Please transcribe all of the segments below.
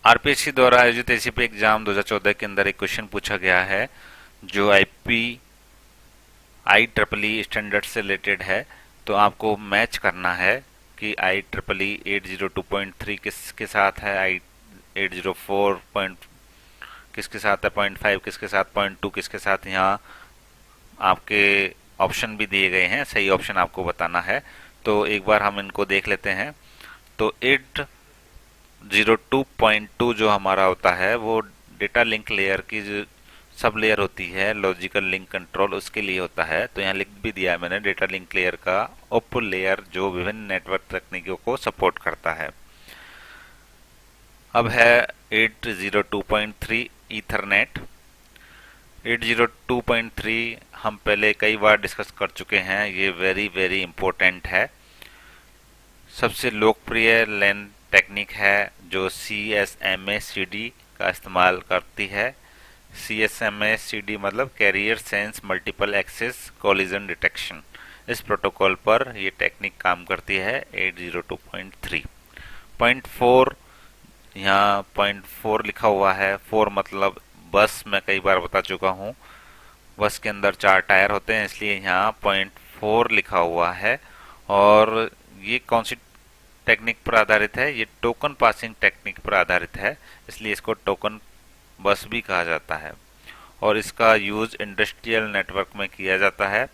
RPSC द्वारा आयोजित ACP exam 2014 के अंदर एक क्वेश्चन पूछा गया है जो आई स्टैंडर्ड से रिलेटेड है। तो आपको मैच करना है कि आई 802.3 किसके साथ है, आई 804 किसके साथ है, 0.5 किसके साथ, 0.2 किसके साथ। यहाँ आपके ऑप्शन भी दिए गए हैं, सही ऑप्शन आपको बताना है। तो एक बार हम इनको देख लेते हैं। तो 802.2 जो हमारा होता है वो डेटा लिंक लेयर की जो सब लेयर होती है, लॉजिकल लिंक कंट्रोल, उसके लिए होता है। तो यहाँ लिख भी दिया है मैंने, डेटा लिंक लेयर का उप लेयर जो विभिन्न नेटवर्क तकनीकों को सपोर्ट करता है। अब है 802.3 ईथरनेट। 802.3 हम पहले कई बार डिस्कस कर चुके हैं, ये वेरी वेरी इंपॉर्टेंट है। सबसे लोकप्रिय लैन टेक्निक है जो CSMA-CD का इस्तेमाल करती है। CSMA-CD मतलब carrier sense multiple access collision detection. इस प्रोटोकॉल पर ये टेक्निक काम करती है 802.3। 0.4, यहाँ 0.4 लिखा हुआ है। 4 मतलब बस, मैं कई बार बता चुका हूँ, बस के अंदर 4 टायर होते हैं, इसलिए यहाँ 0.4 लिखा हुआ है। और ये कौन सी टेक्निक पर आधारित है? ये टोकन पासिंग टेक्निक पर आधारित है, इसलिए इसको टोकन बस भी कहा जाता है। और इसका यूज इंडस्ट्रियल नेटवर्क में किया जाता है।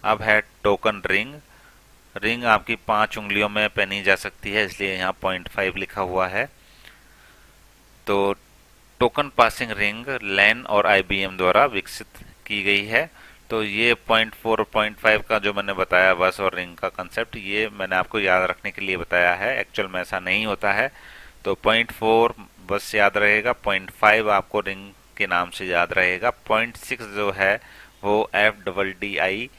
अब है टोकन रिंग। रिंग आपकी 5 उंगलियों में पहनी जा सकती है, इसलिए यहाँ 0.5 लिखा हुआ है। तो टोकन पासिंग रिंग लैन और IBM द्वारा विकसित की गई है। तो ये 0.4 और 0.5 का जो मैंने बताया बस और रिंग का कंसेप्ट, ये मैंने आपको याद रखने के लिए बताया है, एक्चुअल में ऐसा नहीं होता है। तो 0.4 बस याद रहेगा, 0.5 आपको रिंग के नाम से याद रहेगा। 0.6 जो है वो FDDI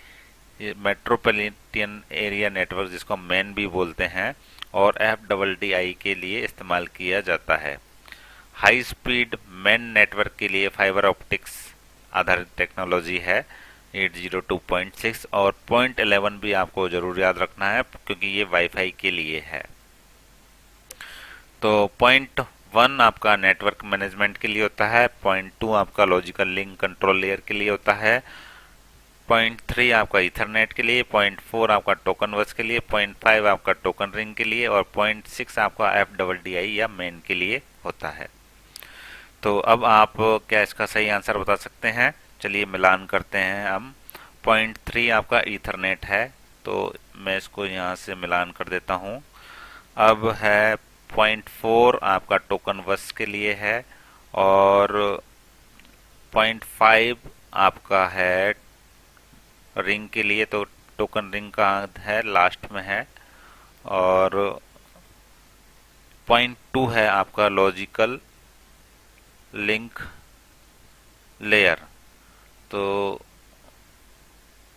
मेट्रोपॉलिटन एरिया नेटवर्क, जिसको मैन भी बोलते हैं, और FDDI के लिए इस्तेमाल किया जाता है। हाई स्पीड मैन नेटवर्क के लिए फाइबर ऑप्टिक्स आधारित टेक्नोलॉजी है 802.6। और 0.11 भी आपको जरूर याद रखना है क्योंकि ये वाईफाई के लिए है। तो 0.1 आपका नेटवर्क मैनेजमेंट के लिए होता है। 0.2 आपका लॉजिकल लिंक कंट्रोल लेयर के लिए होता है। 0.3 आपका ईथरनेट के लिए। 0.4 आपका टोकन बस के लिए। 0.5 आपका टोकन रिंग के लिए। और 0.6 आपका FDDI या मेन के लिए होता है। तो अब आप क्या इसका सही आंसर बता सकते हैं? चलिए मिलान करते हैं हम। 0.3 आपका ईथरनेट है, तो मैं इसको यहाँ से मिलान कर देता हूँ। अब है 0.4 आपका टोकन बस के लिए है। और 0.5 आपका है रिंग के लिए, तो टोकन रिंग का है लास्ट में है। और 0.2 है आपका लॉजिकल लिंक लेयर। तो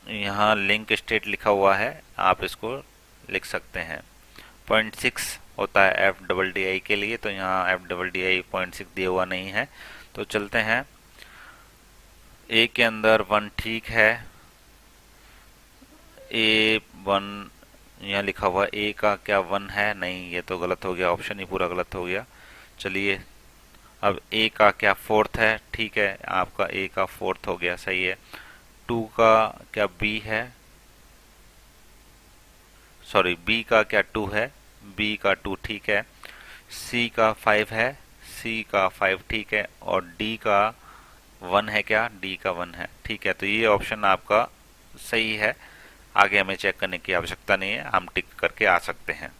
यहाँ लिंक स्टेट लिखा हुआ है, आप इसको लिख सकते हैं। 0.6 होता है FDDI के लिए, तो यहाँ FDDI 0.6 दिया हुआ नहीं है। तो चलते हैं, ए के अंदर 1 ठीक है। A1 यहाँ लिखा हुआ, ए का क्या 1 है? नहीं, ये तो गलत हो गया, ऑप्शन ही पूरा गलत हो गया। चलिए, अब ए का क्या 4th है? ठीक है, आपका ए का 4th हो गया, सही है। 2 का क्या बी है? सॉरी, बी का क्या 2 है? बी का 2 ठीक है। सी का 5 है? सी का 5 ठीक है। और डी का 1 है क्या? डी का 1 है, ठीक है। तो ये ऑप्शन आपका सही है। आगे हमें चेक करने की आवश्यकता नहीं है, हम टिक करके आ सकते हैं।